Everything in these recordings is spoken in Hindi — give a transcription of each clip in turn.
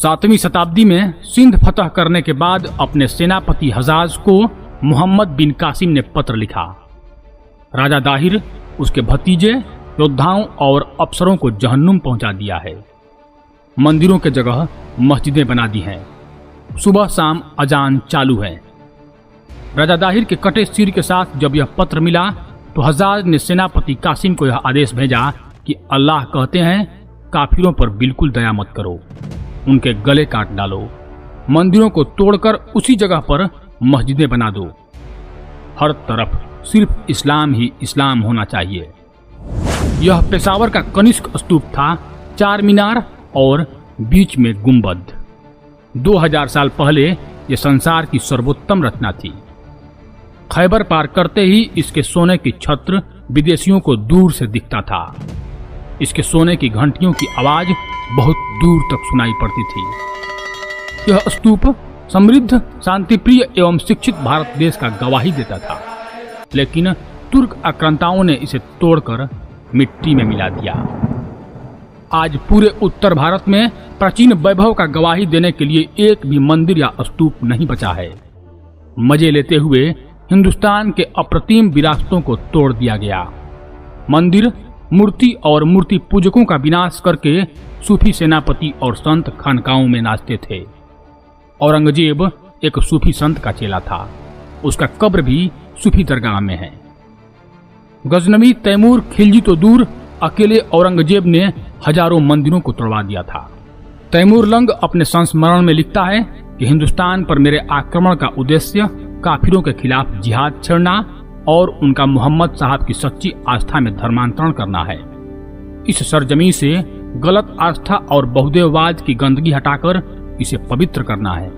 7वीं शताब्दी में सिंध फतह करने के बाद अपने सेनापति हजाज को मोहम्मद बिन कासिम ने पत्र लिखा। राजा दाहिर उसके भतीजे योद्धाओं और अफसरों को जहन्नुम पहुंचा दिया है। मंदिरों के जगह मस्जिदें बना दी हैं। सुबह शाम अजान चालू है। राजा दाहिर के कटे सिर के साथ जब यह पत्र मिला तो हजाज ने सेनापति कासिम को यह आदेश भेजा कि अल्लाह कहते हैं, काफिरों पर बिल्कुल दया मत करो, उनके गले काट डालो, मंदिरों को तोड़कर उसी जगह पर मस्जिदें बना दो। हर तरफ सिर्फ इस्लाम ही इस्लाम होना चाहिए। यह पेशावर का कनिष्क स्तूप था, 4 मीनार और बीच में गुंबद। 2000 साल पहले यह संसार की सर्वोत्तम रचना थी। खैबर पार करते ही इसके सोने की छत्र विदेशियों को दूर से दिखता था। इसके सोने की घंटियों की आवाज बहुत दूर तक सुनाई पड़ती थी। यह स्तूप समृद्ध, शांतिप्रिय एवं शिक्षित भारत देश का गवाही देता था, लेकिन तुर्क आक्रांताओं ने इसे तोड़कर मिट्टी में मिला दिया। आज पूरे उत्तर भारत में प्राचीन वैभव का गवाही देने के लिए एक भी मंदिर या स्तूप नहीं बचा है। मजे लेते हुए हिंदुस्तान के अप्रतिम विरासतों को तोड़ दिया गया। मंदिर, मूर्ति और मूर्ति पूजकों का विनाश करके सूफी सेनापति और संत खानकाओं में नाचते थे। औरंगजेब एक सूफी संत का चेला था। उसका कब्र भी सूफी दरगाह में है। गजनवी तैमूर खिलजी तो दूर, अकेले औरंगजेब ने हजारों मंदिरों को तोड़वा दिया था। तैमूर लंग अपने संस्मरण में लिखता है कि हिंदुस्तान पर मेरे आक्रमण का उद्देश्य काफिरों के खिलाफ जिहाद छेड़ना और उनका मोहम्मद साहब की सच्ची आस्था में धर्मांतरण करना है। इस सरजमी से गलत आस्था और बहुदेववाद की गंदगी हटाकर इसे पवित्र करना है।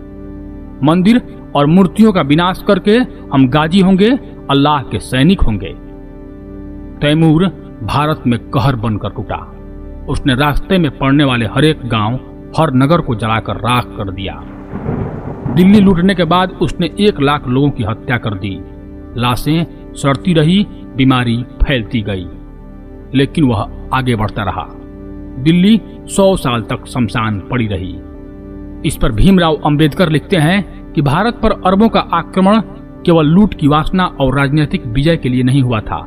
मंदिर और मूर्तियों का विनाश करके हम गाजी होंगे, अल्लाह के सैनिक होंगे। तैमूर भारत में कहर बनकर टूटा। उसने रास्ते में पड़ने वाले हर एक गांव, हर नगर को जलाकर राख कर दिया। दिल्ली लूटने के बाद उसने 1 लाख लोगों की हत्या कर दी। लाशें सड़ती रही, बीमारी फैलती गई, लेकिन वह आगे बढ़ता रहा। दिल्ली 100 साल तक शमशान पड़ी रही। इस पर भीमराव अंबेडकर लिखते हैं कि भारत पर अरबों का आक्रमण केवल लूट की वासना और राजनीतिक विजय के लिए नहीं हुआ था,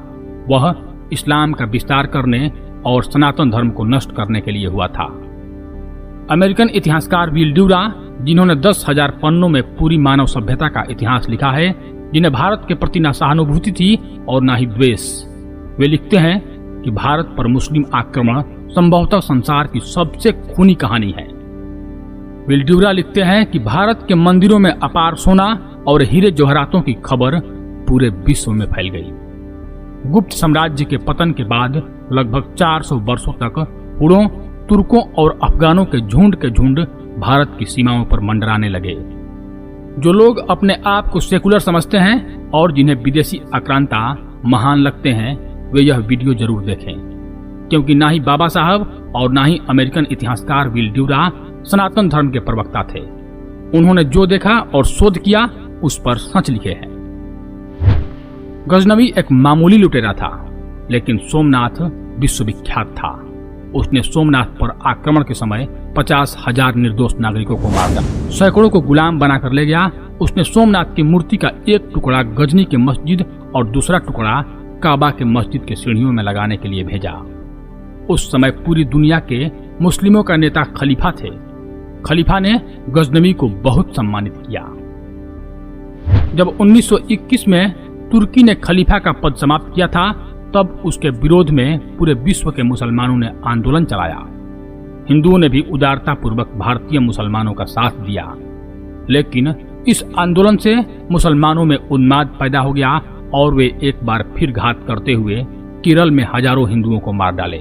वह इस्लाम का विस्तार करने और सनातन धर्म को नष्ट करने के लिए हुआ था। अमेरिकन इतिहासकार विल ड्यूरा, जिन्होंने 10,000 पन्नों में पूरी मानव सभ्यता का इतिहास लिखा है, जिन्हें भारत के प्रति न सहानुभूति थी और न ही द्वेष, वे लिखते हैं कि भारत पर मुस्लिम आक्रमण संभवतः संसार की सबसे खूनी कहानी है। विल ड्यूरा लिखते हैं कि भारत के मंदिरों में अपार सोना और हीरे जवाहरातों की खबर पूरे विश्व में फैल गई। गुप्त साम्राज्य के पतन के बाद लगभग 400 वर्षों तक हुड़ों, तुर्कों और अफगानों के झुंड भारत की सीमाओं पर मंडराने लगे। जो लोग अपने आप को सेकुलर समझते हैं और जिन्हें विदेशी आक्रांता महान लगते हैं, वे यह वीडियो जरूर देखें, क्योंकि ना ही बाबा साहब और ना ही अमेरिकन इतिहासकार विल ड्यूरा सनातन धर्म के प्रवक्ता थे। उन्होंने जो देखा और शोध किया उस पर सच लिखे हैं। गजनवी एक मामूली लुटेरा था, लेकिन सोमनाथ विश्वविख्यात था। उसने सोमनाथ पर आक्रमण के समय 50,000 निर्दोष नागरिकों को मार डाला, सैकड़ों को गुलाम बनाकर ले गया। उसने सोमनाथ की मूर्ति का एक टुकड़ा गजनी के मस्जिद और दूसरा टुकड़ा काबा के मस्जिद के सीढ़ियों में लगाने के लिए भेजा। उस समय पूरी दुनिया के मुस्लिमों का नेता खलीफा थे। खलीफा ने गजनवी को बहुत सम्मानित किया। जब 1921 में तुर्की ने खलीफा का पद समाप्त किया था, तब उसके विरोध में पूरे विश्व के मुसलमानों ने आंदोलन चलाया। हिंदुओं ने भी उदारता पूर्वक भारतीय मुसलमानों का साथ दिया, लेकिन इस आंदोलन से मुसलमानों में उन्माद पैदा हो गया और वे एक बार फिर घात करते हुए केरल में हजारों हिंदुओं को मार डाले।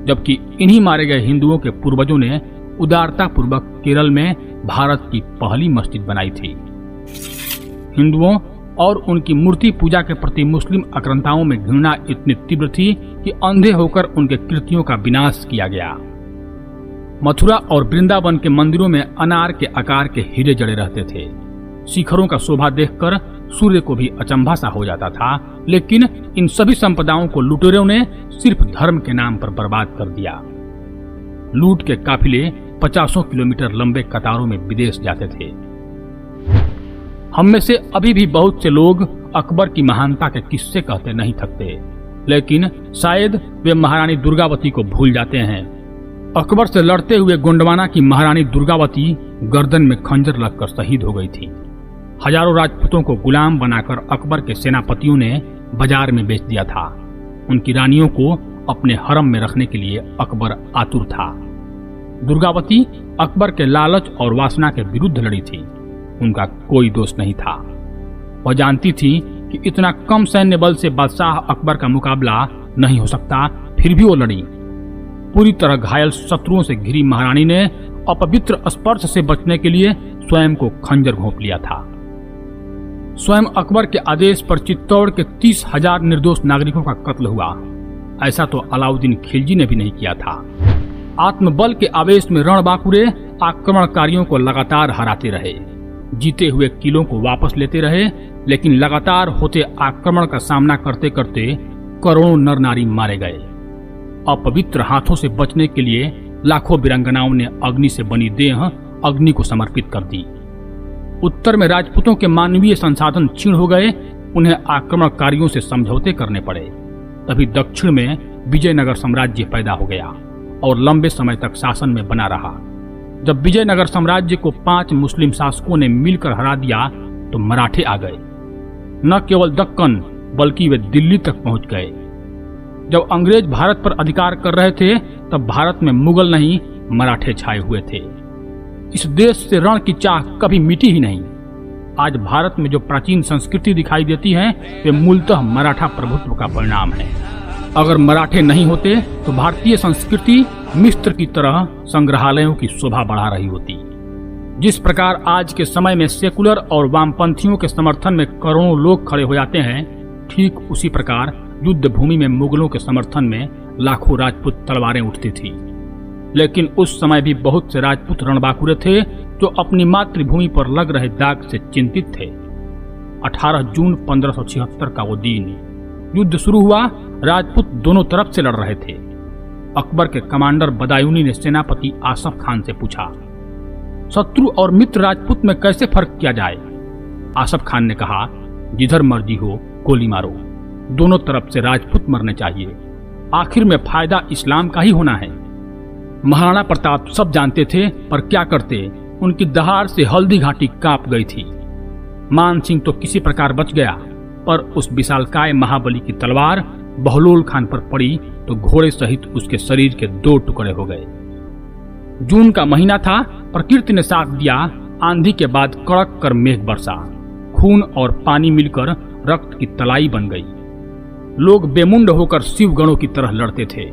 जबकि इन्हीं मारे गए हिंदुओं के पूर्वजों ने उदारता पूर्वक केरल में भारत की पहली मस्जिद बनाई थी। हिंदुओं और उनकी मूर्ति पूजा के प्रति मुस्लिम आक्रांताओं में घृणा इतनी तीव्र थी कि अंधे होकर उनके कृतियों का विनाश किया गया। मथुरा और वृंदावन के मंदिरों में अनार के आकार के हीरे जड़े रहते थे। शिखरों का शोभा देखकर सूर्य को भी अचंभा सा हो जाता था, लेकिन इन सभी संपदाओं को लुटेरों ने सिर्फ धर्म के नाम पर बर्बाद कर दिया। लूट के काफिले 50 किलोमीटर लंबे कतारों में विदेश जाते थे। हम में से अभी भी बहुत से लोग अकबर की महानता के किस्से कहते नहीं थकते, लेकिन शायद वे महारानी दुर्गावती को भूल जाते हैं। अकबर से लड़ते हुए गोंडवाना की महारानी दुर्गावती गर्दन में खंजर लगकर शहीद हो गई थी। हजारों राजपूतों को गुलाम बनाकर अकबर के सेनापतियों ने बाजार में बेच दिया था। उनकी रानियों को अपने हरम में रखने के लिए अकबर आतुर था। दुर्गावती अकबर के लालच और वासना के विरुद्ध लड़ी थी। उनका कोई दोष नहीं था। वह जानती थी कि इतना कम सैन्य बल से बादशाह अकबर का मुकाबला नहीं हो सकता, फिर भी वो लड़ी। पूरी तरह घायल शत्रुओं से घिरी महारानी ने अपवित्र स्पर्श से बचने के लिए स्वयं को खंजर घोंप लिया था। स्वयं अकबर के आदेश पर चित्तौड़ के 30,000 निर्दोष नागरिकों का कत्ल हुआ। ऐसा तो अलाउद्दीन खिलजी ने भी नहीं किया था। आत्मबल के आवेश में रणबांकुरे आक्रमणकारियों को लगातार हराते रहे, जीते हुए किलों को वापस लेते रहे, लेकिन लगातार होते आक्रमण का सामना करते करते करोड़ों नर नारी मारे गए। अपवित्र हाथों से बचने के लिए लाखों वीरांगनाओं ने अग्नि से बनी देह अग्नि को समर्पित कर दी। उत्तर में राजपूतों के मानवीय संसाधन क्षीण हो गए, उन्हें आक्रमणकारियों से समझौते करने पड़े। तभी दक्षिण में विजयनगर साम्राज्य पैदा हो गया और लंबे समय तक शासन में बना रहा। जब विजयनगर साम्राज्य को 5 मुस्लिम शासकों ने मिलकर हरा दिया तो मराठे आ गए। न केवल दक्कन बल्कि वे दिल्ली तक पहुंच गए। जब अंग्रेज भारत पर अधिकार कर रहे थे तब भारत में मुगल नहीं मराठे छाए हुए थे। इस देश से रण की चाह कभी मिटी ही नहीं। आज भारत में जो प्राचीन संस्कृति दिखाई देती है वे मूलतः मराठा प्रभुत्व का परिणाम है। अगर मराठे नहीं होते तो भारतीय संस्कृति मिस्र की तरह संग्रहालयों की शोभा बढ़ा रही होती। जिस प्रकार आज के समय में सेकुलर और वामपंथियों के समर्थन में करोड़ों लोग खड़े हो जाते हैं, ठीक उसी प्रकार युद्ध भूमि में मुगलों के समर्थन में लाखों राजपूत तलवारें उठती थी। लेकिन उस समय भी बहुत से राजपूत रणबांकुरे थे जो अपनी मातृभूमि पर लग रहे दाग से चिंतित थे। 18 जून 1576 का वो दिन युद्ध शुरू हुआ। राजपूत दोनों तरफ से लड़ रहे थे। अकबर के कमांडर बदायूनी ने सेनापति आसफ खान से पूछा, शत्रु और मित्र राजपूत में कैसे फर्क किया जाए? आसफ खान ने कहा, जिधर मर्जी हो गोली मारो, दोनों तरफ से राजपूत मरने चाहिए। आखिर में फायदा इस्लाम का ही होना है। महाराणा प्रताप सब जानते थे, पर क्या करते, उनकी दहाड़ से हल्दी घाटी कांप गई थी। मान सिंह तो किसी प्रकार बच गया, पर उस विशालकाय महाबली की तलवार बहलोल खान पर पड़ी तो घोड़े सहित उसके शरीर के 2 टुकड़े हो गए। जून का महीना था, प्रकृति ने साथ दिया। आंधी के बाद कड़क कर मेघ बरसा, खून और पानी मिलकर रक्त की तलाई बन गई। लोग बेमुंड होकर शिव गणों की तरह लड़ते थे।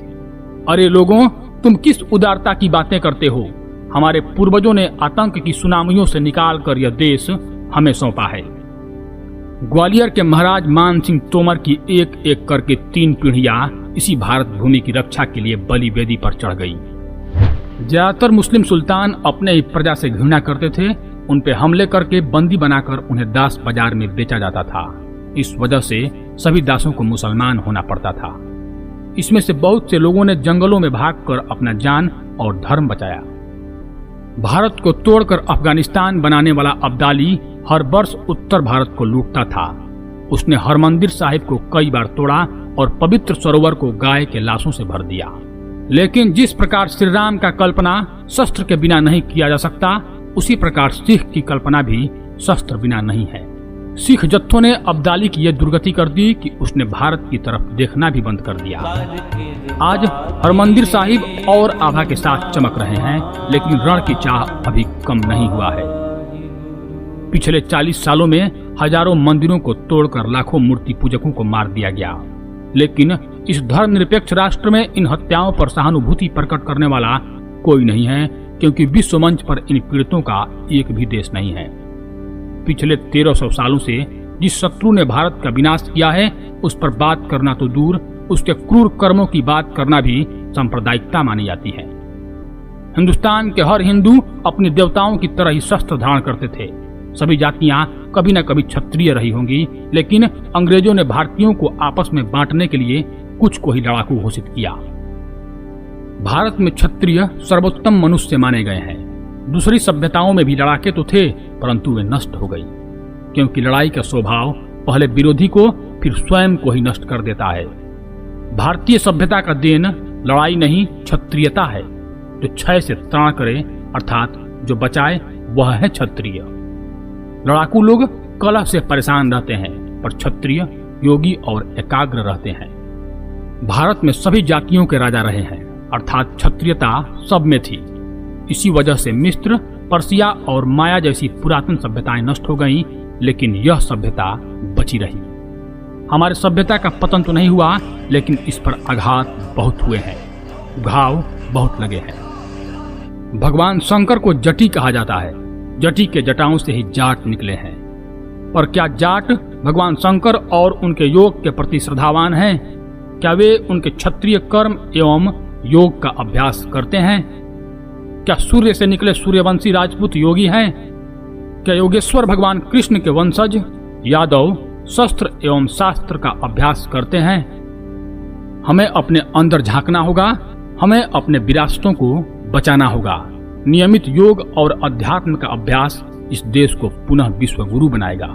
अरे लोगों, तुम किस उदारता की बातें करते हो? हमारे पूर्वजों ने आतंक की सुनामियों से निकालकर यह देश हमें सौंपा है। ग्वालियर के महाराज मान सिंह तोमर की एक एक करके 3 पीढ़ियां इसी भारत भूमि की रक्षा के लिए बलि वेदी पर चढ़ गई। ज्यादातर मुस्लिम सुल्तान अपने ही प्रजा से घृणा करते थे। उन पे हमले करके बंदी बनाकर उन्हें दास बाजार में बेचा जाता था। इस वजह से सभी दासों को मुसलमान होना पड़ता था। इसमें से बहुत से लोगों ने जंगलों में भागकर अपना जान और धर्म बचाया। भारत को तोड़कर अफगानिस्तान बनाने वाला अब्दाली हर वर्ष उत्तर भारत को लूटता था। उसने हरमंदिर साहिब को कई बार तोड़ा और पवित्र सरोवर को गाय के लाशों से भर दिया। लेकिन जिस प्रकार श्री राम का कल्पना शस्त्र के बिना नहीं किया जा सकता, उसी प्रकार सिख की कल्पना भी शस्त्र बिना नहीं है। सिख जत्थों ने अब्दाली की यह दुर्गति कर दी कि उसने भारत की तरफ देखना भी बंद कर दिया। आज हरमंदिर साहिब और आभा के साथ चमक रहे हैं, लेकिन रण की चाह अभी कम नहीं हुआ है। पिछले 40 सालों में हजारों मंदिरों को तोड़कर लाखों मूर्ति पूजकों को मार दिया गया। लेकिन इस धर्मनिरपेक्ष राष्ट्र में इन हत्याओं पर सहानुभूति प्रकट करने वाला कोई नहीं है, क्योंकि विश्व मंच पर इन पीड़ितों का एक भी देश नहीं है। पिछले 1300 सालों से जिस शत्रु ने भारत का विनाश किया है, उस पर बात करना तो दूर, उसके क्रूर कर्मों की बात करना भी सांप्रदायिकता मानी जाती है। हिंदुस्तान के हर हिंदू अपने देवताओं की तरह ही शस्त्र धारण करते थे। सभी जातियां कभी न कभी क्षत्रिय रही होंगी, लेकिन अंग्रेजों ने भारतीयों को आपस में बांटने के लिए कुछ को ही लड़ाकू घोषित किया। भारत में क्षत्रिय सर्वोत्तम मनुष्य माने गए हैं। दूसरी सभ्यताओं में भी लड़ाके तो थे, परंतु वे नष्ट हो गई, क्योंकि लड़ाई का स्वभाव पहले विरोधी को फिर स्वयं को ही नष्ट कर देता है। भारतीय सभ्यता का देन लड़ाई नहीं क्षत्रियता है। जो क्षय से त्राण करे अर्थात जो बचाए वह है क्षत्रिय। लड़ाकू लोग कलह से परेशान रहते हैं, पर क्षत्रिय योगी और एकाग्र रहते हैं। भारत में सभी जातियों के राजा रहे हैं, अर्थात क्षत्रियता सब में थी। इसी वजह से मिस्र, पर्सिया और माया जैसी पुरातन सभ्यताएं नष्ट हो गईं, लेकिन यह सभ्यता बची रही। हमारे सभ्यता का पतन तो नहीं हुआ, लेकिन इस पर आघात बहुत हुए हैं, घाव बहुत लगे हैं। भगवान शंकर को जटी कहा जाता है। जटी के जटाओं से ही जाट निकले हैं। और क्या जाट भगवान शंकर और उनके योग के प्रति श्रद्धावान हैं? क्या वे उनके क्षत्रिय कर्म एवं योग का अभ्यास करते हैं? क्या सूर्य से निकले सूर्यवंशी राजपूत योगी हैं? क्या योगेश्वर भगवान कृष्ण के वंशज यादव शस्त्र एवं शास्त्र का अभ्यास करते हैं? हमें अपने अंदर झांकना होगा, हमें अपने विरासतों को बचाना होगा। नियमित योग और अध्यात्म का अभ्यास इस देश को पुनः विश्व गुरु बनाएगा।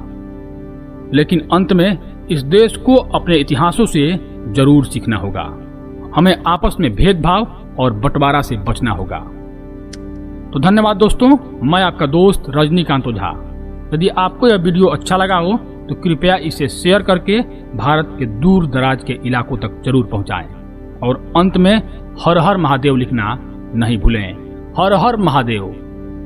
लेकिन अंत में इस देश को अपने इतिहासों से जरूर सीखना होगा। हमें आपस में भेदभाव और बंटवारा से बचना होगा। तो धन्यवाद दोस्तों, मैं आपका दोस्त रजनीकांत ओझा। यदि आपको यह वीडियो अच्छा लगा हो तो कृपया इसे शेयर करके भारत के दूर दराज के इलाकों तक जरूर पहुंचाएं। और अंत में हर हर महादेव लिखना नहीं भूलें। हर हर महादेव।